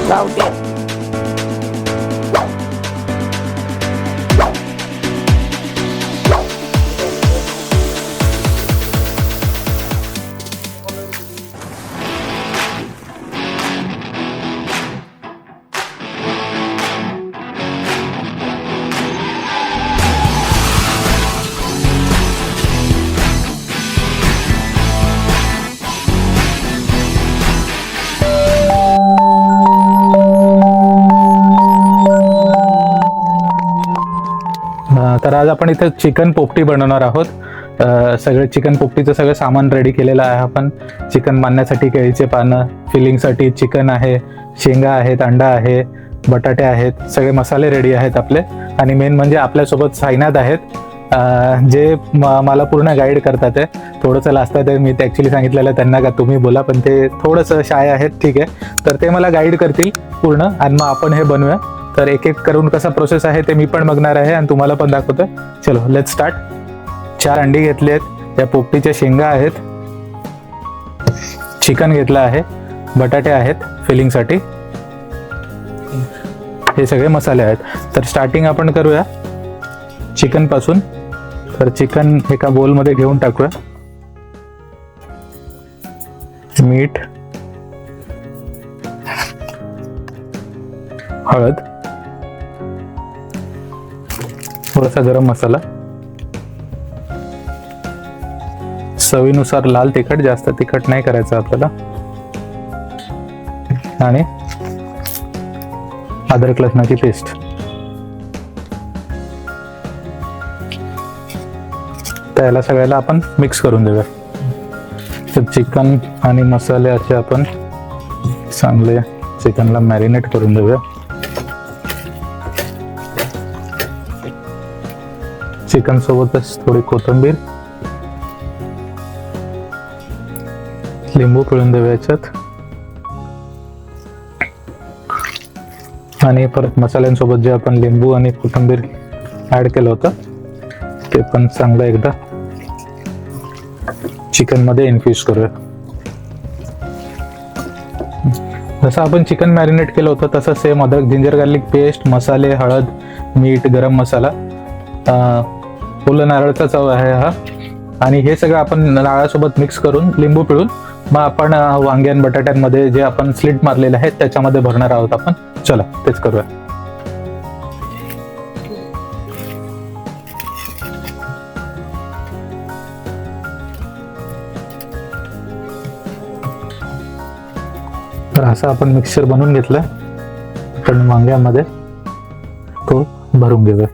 गावठी तर आज आपण इथे चिकन पोपटी बनवणार आहोत. सगळे चिकन पोपटीचं सगळं सामान रेडी केलेलं आहे आपण. चिकन बांधण्यासाठी केळीचे पानं, फिलिंगसाठी चिकन आहे, शेंगा आहेत, अंडा आहे, बटाटे आहेत, सगळे मसाले रेडी आहेत आपले. आणि मेन म्हणजे आपल्यासोबत साईनाथ आहेत, जे मला पूर्ण गाईड करतात आहे. थोडंसं लाजतात आहे, मी ते ॲक्च्युली सांगितलेलं त्यांना का तुम्ही बोला, पण ते थोडंसं शाय आहेत, ठीक आहे. तर ते मला गाईड करतील पूर्ण आणि मग आपण हे बनवूया. तर एक एक करून कसा प्रोसेस आहे ते मी पण बघणार आहे आणि तुम्हाला पण दाखवतोय. चलो लेट्स स्टार्ट. 4 अंडी घेतली आहेत, या पोपटीच्या शेंगा आहेत, चिकन घेतलं आहे, बटाटे आहेत फिलिंगसाठी, हे सगळे मसाले आहेत. तर स्टार्टिंग आपण करूया चिकन पासून. तर चिकन एका बोलमध्ये घेऊन टाकूया. मीठ, हळद, थोडासा गरम मसाला, चवीनुसार लाल तिखट, जास्त तिखट नाही करायचं आपल्याला, आणि अद्रक लसणाची पेस्ट. त्याला सगळ्याला आपण मिक्स करून देऊया. तर चिकन आणि मसाले असे आपण चांगले चिकनला मॅरिनेट करून देऊया. चिकन सोबतच थोडी कोथिंबीर, लिंबू पिळून देऊया याच्यात, आणि परत मसाल्यांसोबत जे आपण लिंबू आणि कोथिंबीर ऍड केलं होतं ते पण चांगलं एकदा चिकन मध्ये इन्फ्यूज करूया. जसं आपण चिकन मॅरिनेट केलं होतं तसं सेम अद्रक जिंजर गार्लिक पेस्ट, मसाले, हळद, मीठ, गरम मसाला, ओलं नारळाचा चव आहे हा, आणि हे सगळं आपण नारळासोबत मिक्स करून लिंबू पिळून मग आपण वांग्यान बटाट्यांमध्ये जे आपण स्लिट मारलेले आहेत त्याच्यामध्ये भरणार आहोत आपण. चला तेच करूया. तर असं आपण मिक्सचर बनवून घेतलं, पण वांग्यामध्ये तो भरून घेऊया.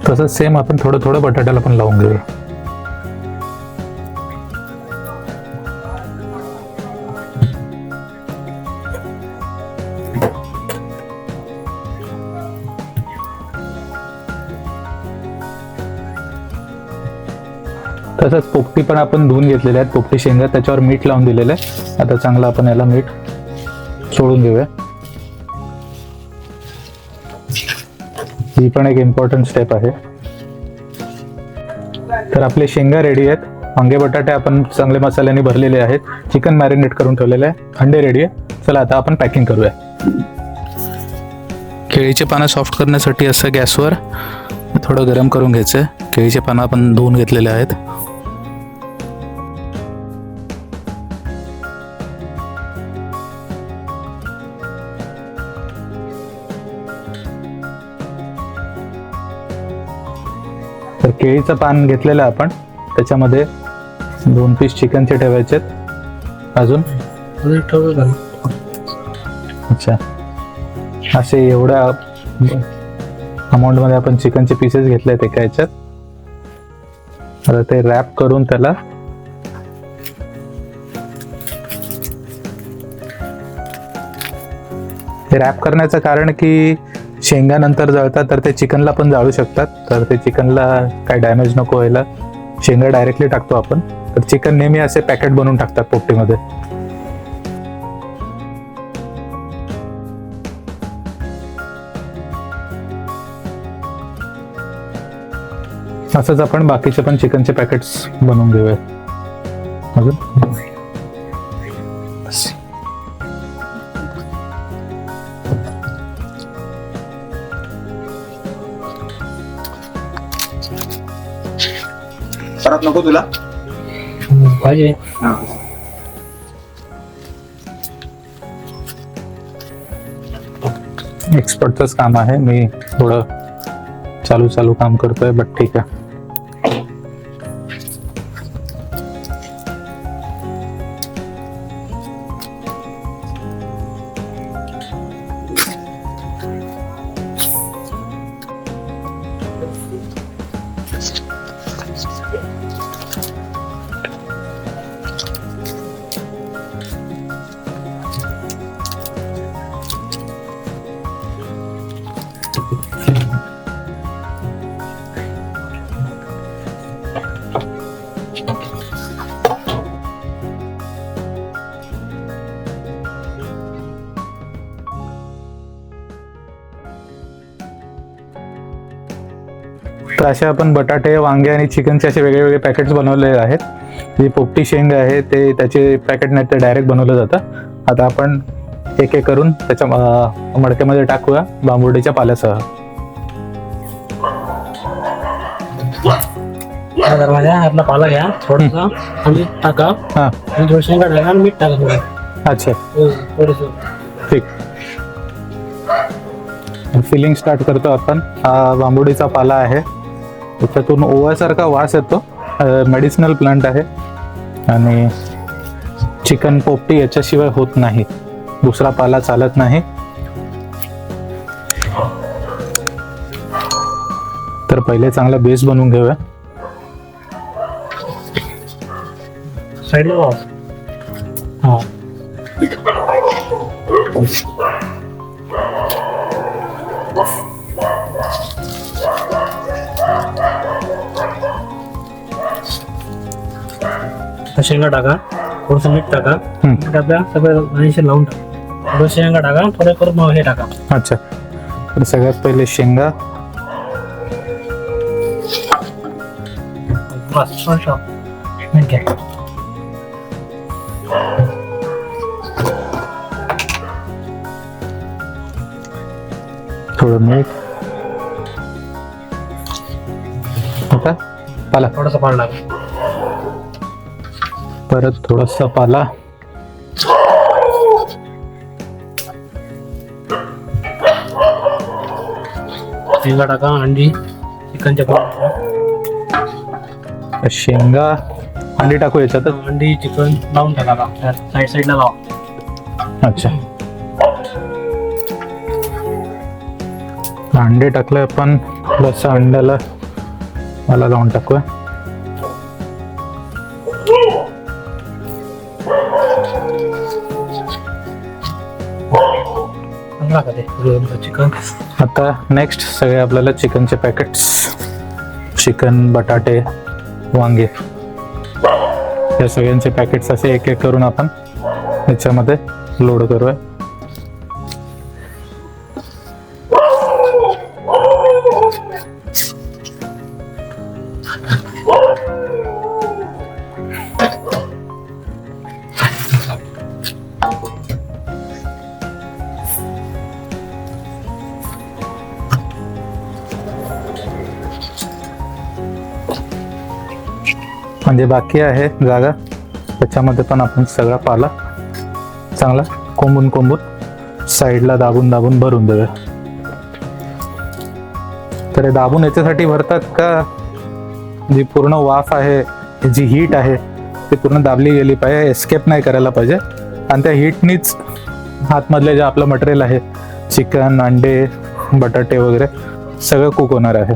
तसंच सेम आपण थोडं थोडं बटाट्याला पण लावून घेऊया. तसंच पोपटी पण आपण धुवून घेतलेल्या आहेत, पोपटी शेंगा, त्याच्यावर मीठ लावून दिलेलं आहे. आता चांगलं आपण याला मीठ सोडून घेऊया. ही पण एक इम्पॉर्टंट स्टेप आहे. तर आपले शेंगा रेडी आहेत, वांगे बटाटे आपण चांगले मसाल्याने भरलेले आहेत, चिकन मॅरिनेट करून ठेवलेले आहे, अंडे रेडी आहे. चला आता आपण पॅकिंग करूया. केळीचे पानं सॉफ्ट करण्यासाठी असं गॅसवर थोडं गरम करून घ्यायचं. केळीचे पानं आपण धुवून घेतलेले आहेत. तर केळीचं पान घेतलेलं आपण, त्याच्यामध्ये 2 पीस चिकनचे ठेवायचे. अजून अच्छा, असे एवढ्या अमाऊंट मध्ये आपण चिकनचे पीसेस घेतले आहेत एका ह्याच्यात. आता ते रॅप करून त्याला रॅप करण्याचं कारण की शेंगा नंतर जळतात तर ते चिकनला पण जाळू शकतात, तर ते चिकनला काय डॅमेज नको व्हायला शेंगा डायरेक्टली टाकतो आपण, तर चिकन नेहमी असे पॅकेट बनवून टाकतात पोपटीमध्ये. असंच आपण बाकीचे पण चिकनचे पॅकेट्स बनवून घेऊयात. अजून परत नको तुला पाहिजे. एक्सपर्टच काम आहे, मी थोडं चालू काम करतोय, बट ठीक आहे. तर असे आपण बटाटे, वांगे आणि चिकनचे असे वेगळे वेगळे पॅकेट्स बनवले आहेत. जी पोपटी शेंग आहे ते त्याचे पॅकेट नाही, ते डायरेक्ट बनवलं जातं. आता आपण एक एक करून त्याच्या मडक्यामध्ये टाकूया बांबुर्डीच्या पाल्यासह. आपला पाला घ्या, थोडासा आणि टाका, हां आणि थोडं शेंगा टाका आणि मीठ टाका. अच्छा थोडस ठीक. फिलिंग स्टार्ट करतो आपण. हा बांबुडीचा पाला आहे, त्याच्यातून ओव्यासारखा वास येतो. मेडिसिनल प्लांट आहे आणि चिकन पोपटी याच्याशिवाय होत नाही, दुसरा पाला चालत नाही. तर पहिले चांगला बेस बनवून घेऊया. साईडला लावा. हा शेंगा टाका, थोडस मीठ टाका, मीठ आपल्या सगळं गाणीशी लावून टाका. थोडं शेंगा टाका, थोडं करून मग हे टाका. अच्छा, तर सगळ्यात पहिले शेंगा. बस थोडं मीठ घ्या. थोडं मीठ. आता पाला, थोडासा पाणी टाका. परत थोडासा पाला. शेंगा टाका, अंडी, चिकनच्या शेंगा, अंडी टाकू याच्यात. अंडी, चिकन लावून टाका, साईडला लावा. अच्छा, अंडे टाकले आपण, प्लस अंड्याला मला लावून टाकूया. चिकन. आता नेक्स्ट सगळे आपल्याला चिकनचे पॅकेट्स, चिकन, बटाटे, वांगे, या सगळ्यांचे पॅकेट्स असे एक एक करून आपण याच्यामध्ये लोड करूया. म्हणजे बाकी आहे जागा, त्याच्यामध्ये पण आपण सगळा पाला चांगला कोंबून साईडला दाबून भरून देऊया. तर हे दाबून याच्यासाठी भरतात का, जी पूर्ण वाफ आहे, जी हीट आहे ती पूर्ण दाबली गेली पाहिजे, एस्केप नाही करायला पाहिजे. आणि त्या हीटनीच आतमधले जे आपलं मटेरियल आहे, चिकन, अंडे, बटाटे वगैरे सगळं कुक होणार आहे.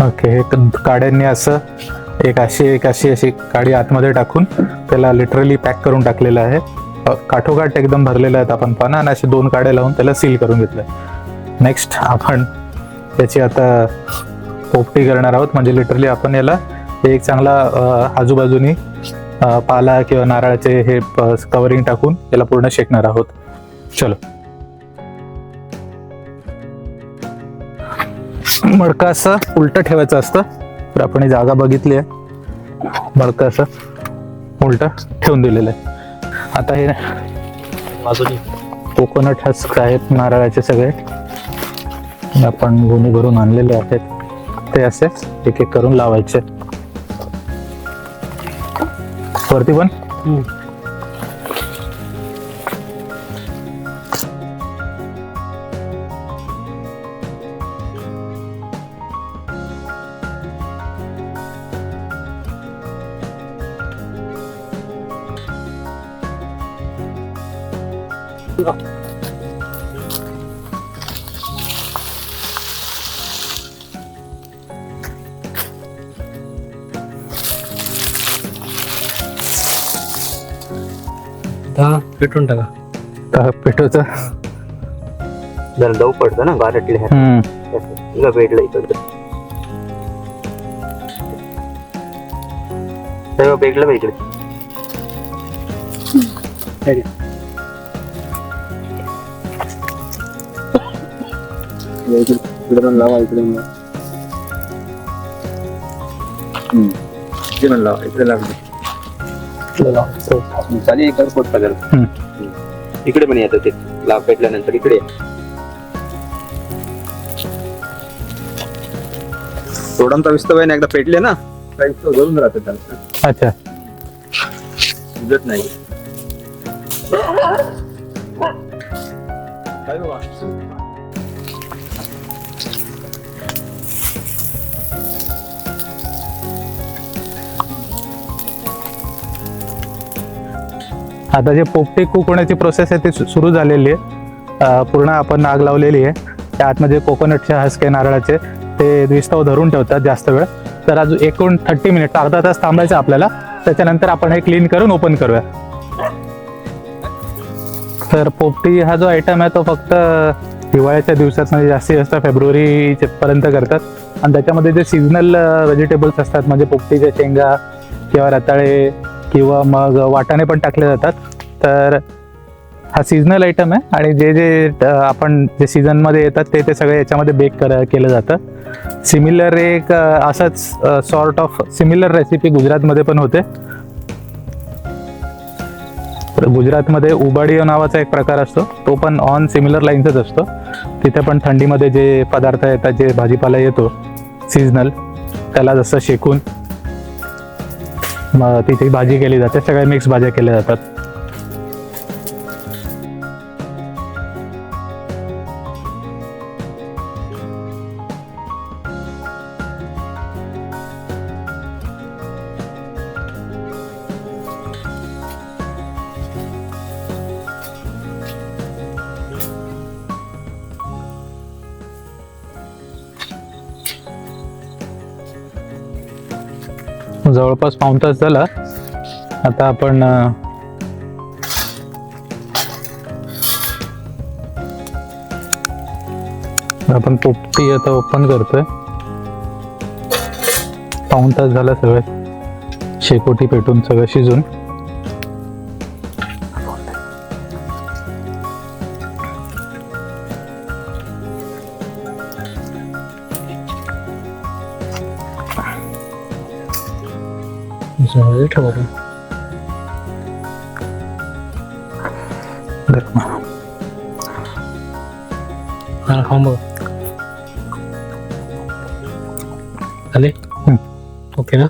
ओके, हे काड्यांनी असं एक अशी काडी आतमध्ये टाकून त्याला लिटरली पॅक करून टाकलेलं आहे. काठोकाठ एकदम भरलेलं आहेत आपण पानं, आणि असे 2 काड्या लावून त्याला सील करून घेतलंय. नेक्स्ट आपण त्याची आता पोपटी करणार आहोत. म्हणजे लिटरली आपण याला एक चांगला आजूबाजूनी पाला किंवा नारळाचे हे कवरिंग टाकून याला पूर्ण शेकणार आहोत. चलो. मडकं असं उलट ठेवायचं असतं, तर आपण ही जागा बघितली आहे. मडकं असं उलट ठेवून दिलेलं आहे. आता हे बाजूनी कोकोनट हस्क आहेत नारळाचे सगळे, आपण गोणी भरून आणलेले आहेत, ते असे एक एक करून लावायचे वरती पण. पेटून टाका. तर पेटवचं जरा दव पडतं ना गारटल्या भेटलं इकडं सगळं भेटलं इकडे. इकडे पण लावा, इकडे पण लावा, इकडे लागले चालेल. इकडे पोट पडेल, इकडे पण येतं ते लाभ पेटल्यानंतर इकडे थोडांचा विस्तव आहे ना, एकदा पेटले ना काही विस्तव जळून राहते त्यांचं. अच्छा, उजत नाही. आता जे पोपटी कुक होण्याची प्रोसेस आहे ती सुरू झालेली आहे. पूर्ण आपण नाग लावलेली आहे. त्या आतमध्ये कोकोनटचे हस्के नारळाचे ते विस्तव धरून ठेवतात जास्त वेळ. तर अजून एकूण 30 मिनिट, अर्धा तास थांबायचं आपल्याला. त्याच्यानंतर आपण हे क्लीन करून ओपन करूया. तर पोपटी हा जो आयटम आहे तो फक्त हिवाळ्याच्या दिवसात, म्हणजे जास्तीत जास्त फेब्रुवारी पर्यंत करतात. आणि त्याच्यामध्ये जे सीझनल व्हेजिटेबल्स असतात, म्हणजे पोपटीच्या शेंगा किंवा रताळे किंवा मग वाटाणे पण टाकले जातात. तर हा सीझनल आयटम आहे, आणि जे जे आपण जे सीझनमध्ये येतात ते सगळे याच्यामध्ये बेक केलं जातं. सिमिलर एक असंच सॉर्ट ऑफ सिमिलर रेसिपी गुजरातमध्ये पण होते. गुजरातमध्ये उबाडियो नावाचा एक प्रकार असतो, तो पण ऑन सिमिलर लाईन्सच असतो. तिथे पण थंडीमध्ये जे पदार्थ येतात, जे भाजीपाला येतो सीझनल, त्याला जसं शेकून मग तिथे भाजी केली जाते. सगळ्या मिक्स भाज्या केल्या जातात. जवळपास पाऊण तास झाला. आता आपण पोपटी आता ओपन करतोय. पाऊण तास झाला सगळं शेकोटी पेटून सगळं शिजून. खाऊन बघ. झाले ओके ना.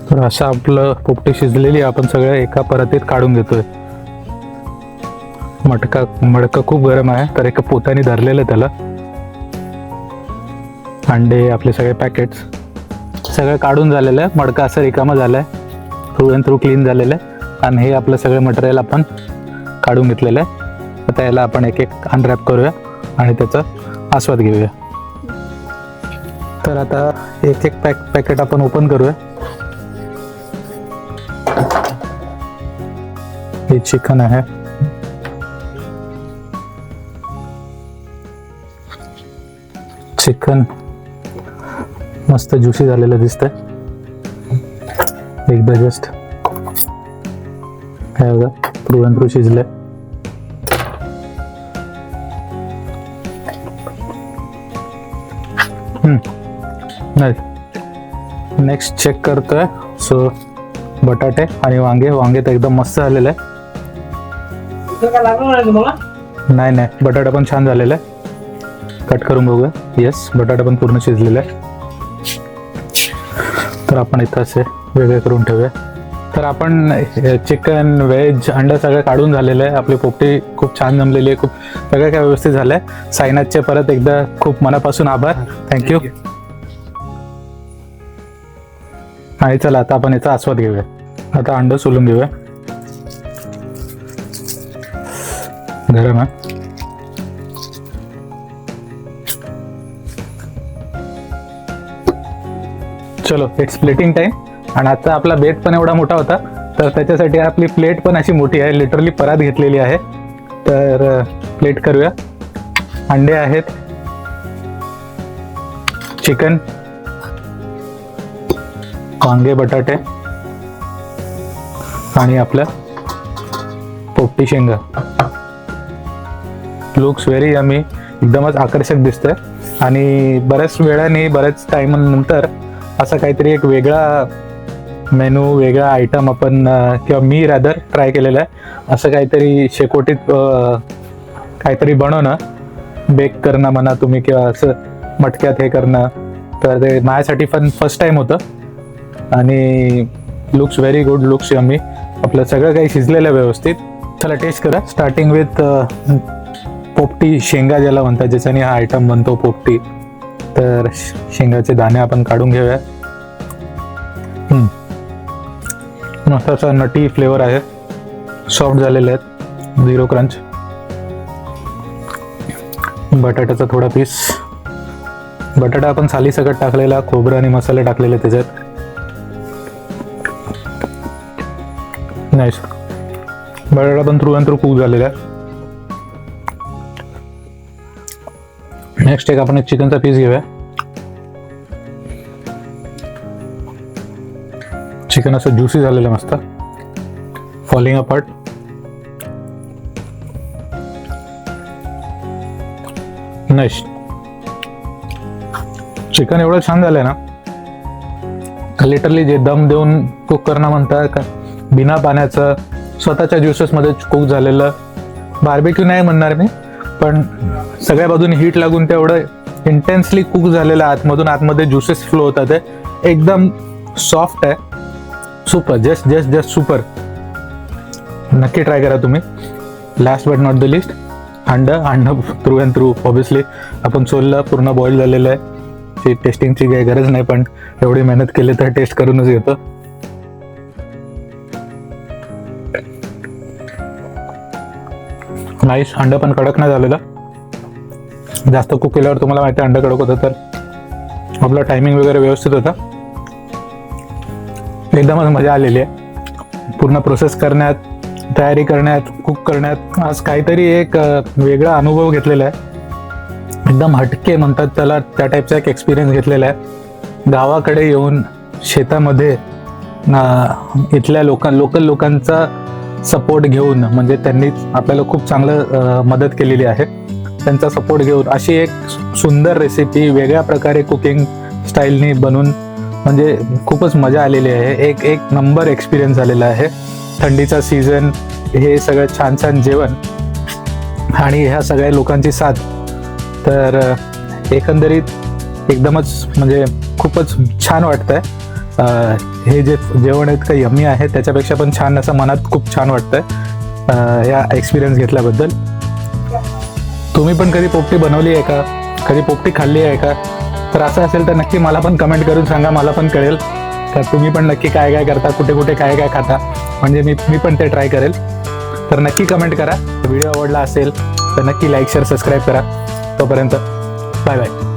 तर असं आपलं पोपटी शिजलेली आपण सगळं एका परतीत काढून घेतोय. मडकं खूप गरम आहे, तर एका पोत्याने धरलेलं त्याला. अंडे आपले सगळे पॅकेट्स सगळं काढून झालेलं आहे. मडकं असं रिकामं झालंय. थ्रू अँड थ्रू क्लीन झालेलं आहे आणि हे आपलं सगळं मटेरियल आपण काढून घेतलेलं आहे. आता याला आपण एक एक अनरॅप करूया आणि त्याचा आस्वाद घेऊया. तर आता एक एक पॅकेट आपण ओपन करूया. हे चिकन आहे. चिकन मस्त ज्युसी झालेलं दिसतंय. एकदा जस्ट काय बघा थ्रू अँड थ्रू शिजलंय. नेक्स्ट चेक करतोय. सो बटाटे आणि वांगे तर एकदम मस्त झालेलं आहे. काय लागलं नाही तुम्हाला? नाही बटाटा पण छान झालेला आहे. कट करून बघूया. येस बटाटा पण पूर्ण शिजलेला आहे. तर आपण इथं असे वेगळे करून ठेवूया. तर आपण चिकन व्हेज अंडा सगळं काढून झालेलं आहे. आपली पोपटी खूप छान जमलेली आहे. खूप सगळं काय व्यवस्थित झालं आहे. साईनाथचे परत एकदा खूप मनापासून आभार. थँक्यू. आणि चला आता आपण याचा आस्वाद घेऊया. आता अंड सोलून घेऊया. गरम आहे. चलो इट्स प्लेटिंग टाइम. आणि आता आपला बेट पण एवढा मोठा होता तर त्याच्यासाठी आपली प्लेट पण अशी मोठी आहे. लिटरली परात घेतलेली आहे. तर प्लेट करूया. अंडे आहेत, चिकन, वांगे, बटाटे आणि आपल्या पोपटी शेंगा. Looks very yummy. एकदमच आकर्षक दिसतंय. आणि बऱ्याच वेळाने बऱ्याच टाइम नंतर असा काहीतरी एक वेगळा मेनू वेगळा आयटम आपण किंवा मी रॅदर ट्राय केलेला आहे. असं काहीतरी शेकोटीत काहीतरी बनवणं, बेक करणं म्हणा तुम्ही किंवा असं मटक्यात हे करणं. तर ते माझ्यासाठी पण फर्स्ट टाइम होतं आणि looks very good. Looks yummy. आपलं सगळं काही शिजलेलं आहे व्यवस्थित. चला टेस्ट करा. स्टार्टिंग विथ पोपटी शेंगा ज्याला म्हणतात, ज्याच्याने हा आयटम बनतो पोपटी. तर शेंगाचे दाणे आपण काढून घेऊया. मस्त असा नटी फ्लेवर आहे. सॉफ्ट झालेले आहेत. Zero crunch. बटाट्याचा थोडा पीस. बटाटा आपण साली सकट टाकलेला, खोबरं आणि मसाले टाकलेले त्याच्यात. नाईस. बटाटा पण थ्रू अँड थ्रू कुक झालेला आहे. नेक्स्ट आपण एक चिकनचा पीस घेऊया. चिकन असं ज्युसी झालेलं मस्त. Falling apart. नाईस. चिकन एवढं छान झालंय ना, लिटरली जे दम देऊन कुक करणं म्हणतात का, बिना पाण्याचं स्वतःच्या ज्युसेस मध्ये कुक झालेलं. बार्बेक्यू नाही म्हणणार मी, पण सगळ्या बाजूने हीट लागून तेवढं इंटेन्सली कुक झालेलं. आतमध्ये ज्युसेस फ्लो होतात. एकदम सॉफ्ट आहे. सुपर. Just super. नक्की ट्राय करा तुम्ही. Last but not the list, and through and through obviously आपण सोललं, पूर्ण बॉईल झालेलं आहे. टेस्टिंगची काही गरज नाही, पण एवढी मेहनत केली तर टेस्ट करूनच घेतो. नाईस. अंड पण कडक नाही झालेलं. जास्त कुक केल्यावर तुम्हाला माहिती आहे अंड कडक होतं, तर आपला टायमिंग वगैरे व्यवस्थित होता. एकदमच मजा आलेली आहे पूर्ण प्रोसेस करण्यात, तयारी करण्यात, कुक करण्यात. आज काहीतरी एक वेगळा अनुभव घेतलेला आहे. एकदम हटके म्हणतात त्याला, त्या टाईपचा एक एक्सपिरियन्स घेतलेला आहे. गावाकडे येऊन शेतामध्ये इथल्या लोकल लोकांचा सपोर्ट घेऊन, म्हणजे त्यांनी आपल्याला खूप चांगलं मदत केलेली आहे. त्यांचा सपोर्ट घेऊन अशी एक सुंदर रेसिपी वेगळ्या प्रकारे कुकिंग स्टाईलनी बनवून, म्हणजे खूपच मजा आलेली आहे. एक नंबर एक्सपिरियन्स झालेला आहे. थंडीचा सीझन, हे सगळं छान जेवण आणि ह्या सगळ्या लोकांची साथ. तर एकंदरीत एकदमच म्हणजे खूपच छान वाटतंय. हे जे जेवण इतकं यम्मी आहे त्याच्यापेक्षा पण छान असं मनात खूप छान वाटतंय या एक्सपिरियन्स घेतल्याबद्दल. तुम्ही पण कधी पोपटी बनवली आहे का? कधी पोपटी खाल्ली आहे का? तर असं असेल तर नक्की मला पण कमेंट करून सांगा, मला पण कळेल. तर तुम्ही पण नक्की काय काय करता, कुठे कुठे काय काय खाता, म्हणजे मी पण ते ट्राय करेल. तर नक्की कमेंट करा. व्हिडिओ आवडला असेल तर नक्की लाईक शेअर सबस्क्राईब करा. तोपर्यंत बाय बाय.